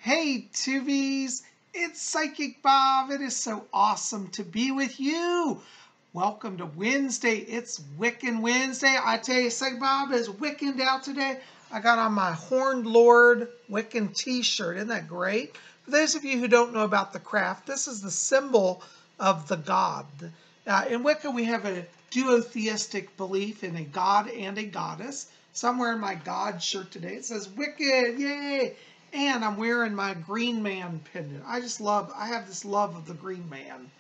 Hey, Tubies! It's Psychic Bob. It is so awesome to be with you. Welcome to Wednesday. It's Wiccan Wednesday. I tell you, Psychic Bob is Wiccaned out today. I got on my Horned Lord Wiccan t-shirt. Isn't that great? For those of you who don't know about the craft, this is the symbol of the god. In Wicca, we have a duotheistic belief in a god and a goddess. So I'm wearing my God shirt today. It says Wiccan, yay! And I'm wearing my Green Man pendant. I have this love of the Green Man.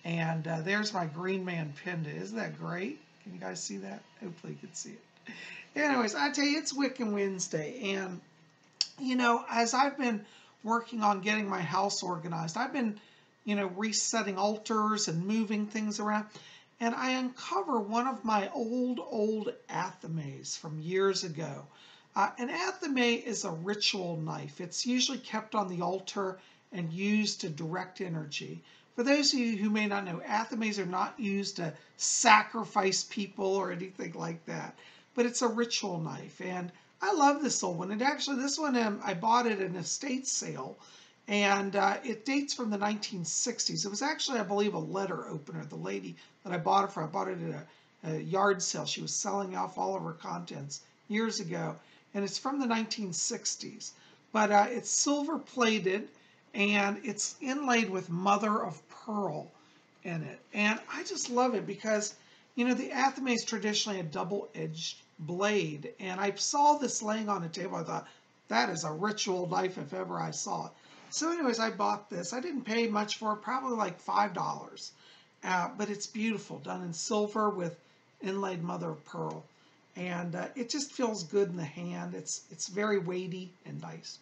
And there's my Green Man pendant. Isn't that great? Can you guys see that? Hopefully you can see it. Anyways, I tell you, it's Wiccan Wednesday. And, as I've been working on getting my house organized, I've been, resetting altars and moving things around. And I uncover one of my old Athames from years ago. An athame is a ritual knife. It's usually kept on the altar and used to direct energy. For those of you who may not know, athames are not used to sacrifice people or anything like that, but it's a ritual knife. And I love this old one. And actually, this one, I bought it at an estate sale, and it dates from the 1960s. It was actually, I believe, a letter opener. The lady that I bought it from, I bought it at a yard sale. She was selling off all of her contents years ago. And it's from the 1960s, but it's silver plated and it's inlaid with mother of pearl in it. And I just love it because, the athame is traditionally a double-edged blade. And I saw this laying on a table. I thought, that is a ritual knife if ever I saw it. So anyways, I bought this. I didn't pay much for it, probably like $5. But it's beautiful, done in silver with inlaid mother of pearl. And it just feels good in the hand. It's very weighty and nice.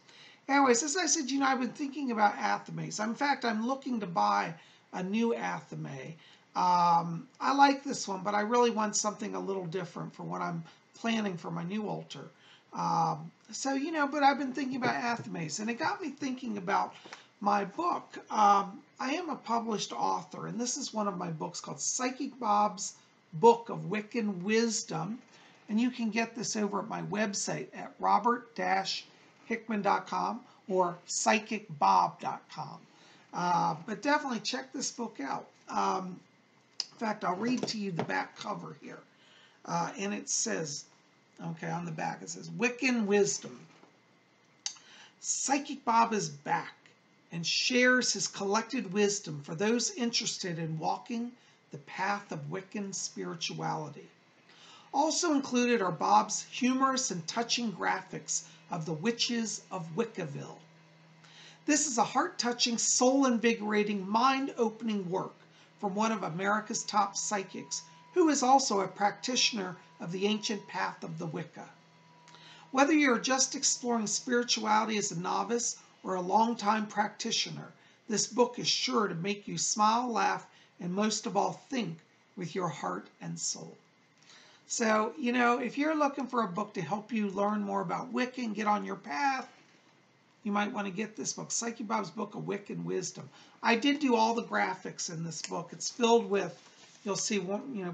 Anyways, as I said, I've been thinking about athames. In fact, I'm looking to buy a new athame. I like this one, but I really want something a little different for what I'm planning for my new altar. But I've been thinking about athames, and it got me thinking about my book. I am a published author, and this is one of my books called Psychic Bob's Book of Wiccan Wisdom. And you can get this over at my website at robert-hickman.com or psychicbob.com. But definitely check this book out. In fact, I'll read to you the back cover here. And it says, on the back, it says, Wiccan Wisdom. Psychic Bob is back and shares his collected wisdom for those interested in walking the path of Wiccan spirituality. Also included are Bob's humorous and touching graphics of the witches of Wickaville. This is a heart-touching, soul-invigorating, mind-opening work from one of America's top psychics, who is also a practitioner of the ancient path of the Wicca. Whether you're just exploring spirituality as a novice or a long-time practitioner, this book is sure to make you smile, laugh, and most of all think with your heart and soul. So, if you're looking for a book to help you learn more about Wiccan, get on your path, you might want to get this book, Psychic Bob's Book of Wiccan Wisdom. I did do all the graphics in this book. It's filled with, you'll see,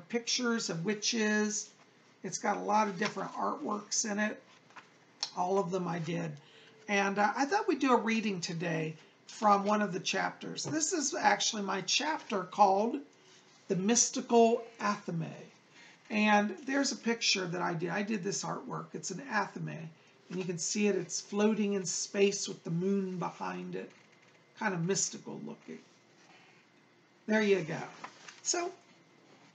pictures of witches. It's got a lot of different artworks in it. All of them I did. And I thought we'd do a reading today from one of the chapters. This is actually my chapter called The Mystical Athame. And there's a picture that I did. I did this artwork. It's an athame. And you can see it. It's floating in space with the moon behind it. Kind of mystical looking. There you go. So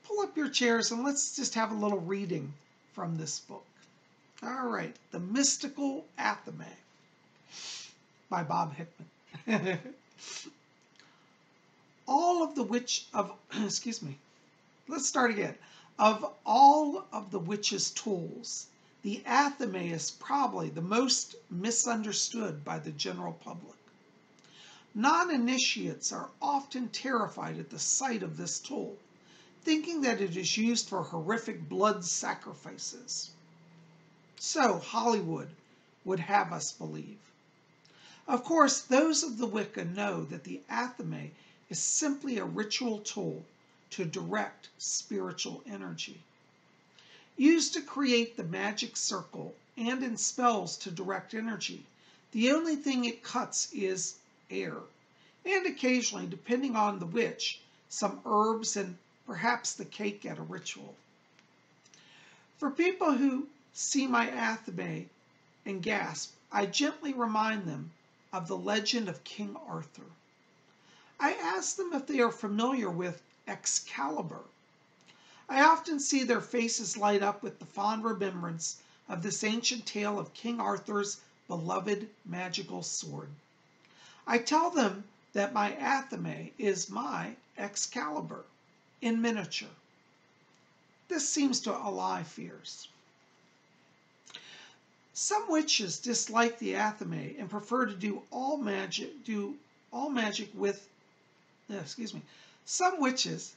pull up your chairs and let's just have a little reading from this book. All right. The Mystical Athame by Bob Hickman. Let's start again. Of all of the witch's tools, the athame is probably the most misunderstood by the general public. Non-initiates are often terrified at the sight of this tool, thinking that it is used for horrific blood sacrifices. So Hollywood would have us believe. Of course, those of the Wicca know that the athame is simply a ritual tool to direct spiritual energy. Used to create the magic circle and in spells to direct energy, The only thing it cuts is air, and occasionally, depending on the witch, some herbs and perhaps the cake at a ritual. For people who see my athame and gasp, I gently remind them of the legend of King Arthur. I ask them if they are familiar with Excalibur. I often see their faces light up with the fond remembrance of this ancient tale of King Arthur's beloved magical sword. I tell them that my athame is my Excalibur in miniature. This seems to allay fears. Some witches dislike the athame and prefer to do all magic with, some witches,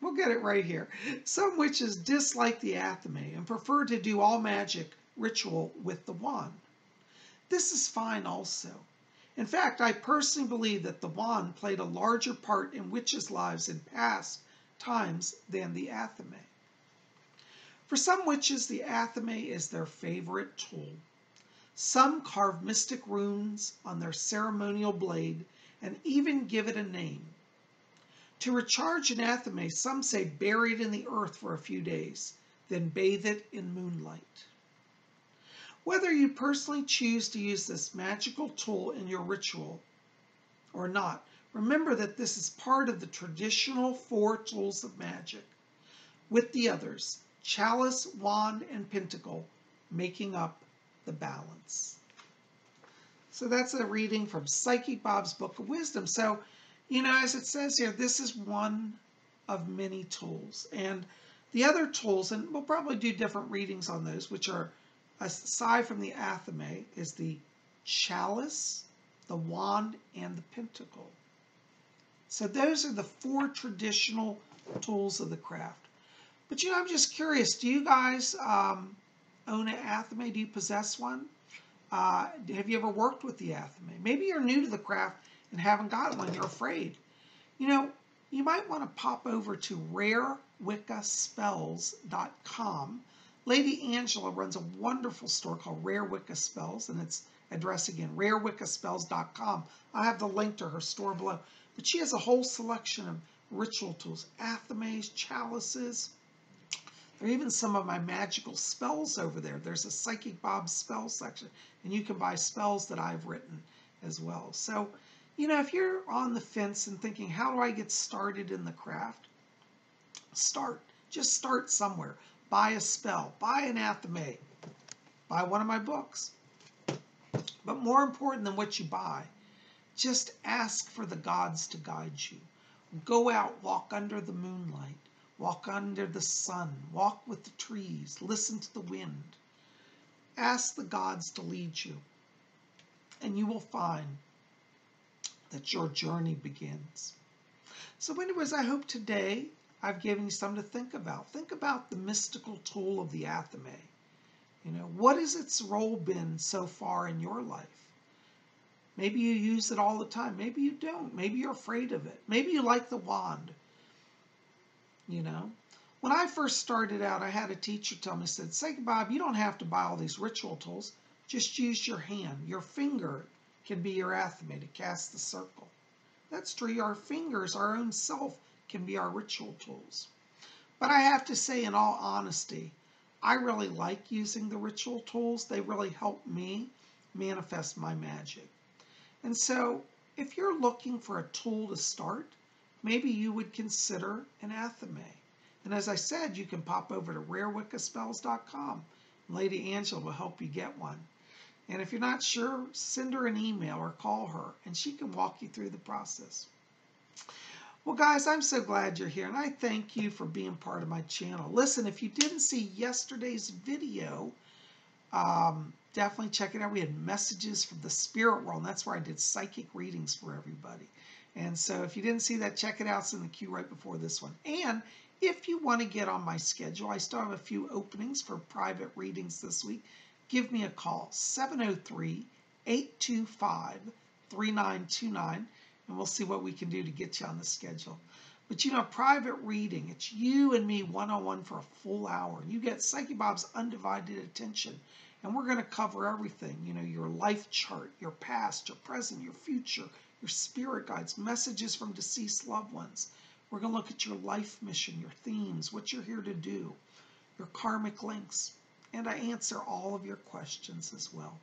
we'll get it right here. Some witches dislike the athame and prefer to do all magic ritual with the wand. This is fine also. In fact, I personally believe that the wand played a larger part in witches' lives in past times than the athame. For some witches, the athame is their favorite tool. Some carve mystic runes on their ceremonial blade and even give it a name. To recharge an athame, some say bury it in the earth for a few days, then bathe it in moonlight. Whether you personally choose to use this magical tool in your ritual or not, remember that this is part of the traditional 4 tools of magic, with the others, chalice, wand, and pentacle, making up the balance. So that's a reading from Psychic Bob's Book of Wisdom. So, as it says here, this is one of many tools. And the other tools, and we'll probably do different readings on those, which are, aside from the athame, is the chalice, the wand, and the pentacle. So those are the 4 traditional tools of the craft. But I'm just curious, do you guys own an athame? Do you possess one? Have you ever worked with the athame? Maybe you're new to the craft and haven't gotten one, you're afraid. You might want to pop over to rarewiccaspells.com. Lady Angela runs a wonderful store called Rare Wicca Spells, and its address again, rarewiccaspells.com. I'll have the link to her store below. But she has a whole selection of ritual tools, athames, chalices. There are even some of my magical spells over there. There's a Psychic Bob spell section, and you can buy spells that I've written as well. So, if you're on the fence and thinking, how do I get started in the craft? Just start somewhere. Buy a spell, buy an athame, buy one of my books. But more important than what you buy, just ask for the gods to guide you. Go out, walk under the moonlight, walk under the sun, walk with the trees, listen to the wind. Ask the gods to lead you, and you will find that your journey begins. So anyways, I hope today I've given you something to think about. Think about the mystical tool of the athame. What has its role been so far in your life? Maybe you use it all the time. Maybe you don't. Maybe you're afraid of it. Maybe you like the wand. When I first started out, I had a teacher tell me, said, Psychic Bob, you don't have to buy all these ritual tools. Just use your hand. Your finger can be your athame to cast the circle. That's true. Our fingers, our own self, can be our ritual tools. But I have to say, in all honesty, I really like using the ritual tools. They really help me manifest my magic. And so, if you're looking for a tool to start, maybe you would consider an athame. And as I said, you can pop over to rarewiccaspells.com. Lady Angela will help you get one. And if you're not sure, send her an email or call her, and she can walk you through the process. Well, guys, I'm so glad you're here, and I thank you for being part of my channel. Listen, if you didn't see yesterday's video, definitely check it out. We had messages from the spirit world, and that's where I did psychic readings for everybody. And so if you didn't see that, check it out. It's in the queue right before this one. And if you want to get on my schedule, I still have a few openings for private readings this week. Give me a call, 703-825-3929, and we'll see what we can do to get you on the schedule. But private reading, it's you and me one-on-one for a full hour. You get Psychic Bob's undivided attention, And we're going to cover everything, you know, your life chart, your past, your present, your future, your spirit guides, messages from deceased loved ones. We're going to look at your life mission, your themes, what you're here to do, your karmic links, and I answer all of your questions as well.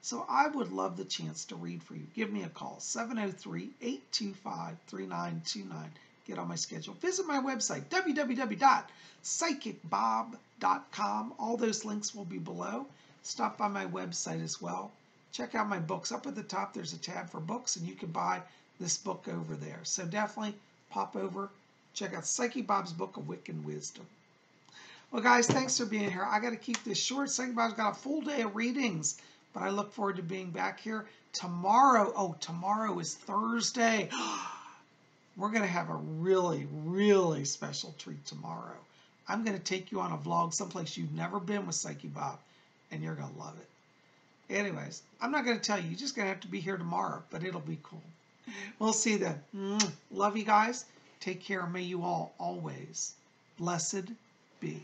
So I would love the chance to read for you. Give me a call, 703-825-3929. Get on my schedule. Visit my website, www.psychicbob.com. All those links will be below. Stop by my website as well. Check out my books. Up at the top, there's a tab for books, and you can buy this book over there. So definitely pop over, check out Psychic Bob's Book of Wiccan Wisdom. Well, guys, thanks for being here. I got to keep this short. Psychic Bob's got a full day of readings, but I look forward to being back here tomorrow. Oh, tomorrow is Thursday. We're going to have a really, really special treat tomorrow. I'm going to take you on a vlog someplace you've never been with Psychic Bob, and you're going to love it. Anyways, I'm not going to tell you. You're just going to have to be here tomorrow, but it'll be cool. We'll see then. Love you guys. Take care. May you all always blessed be.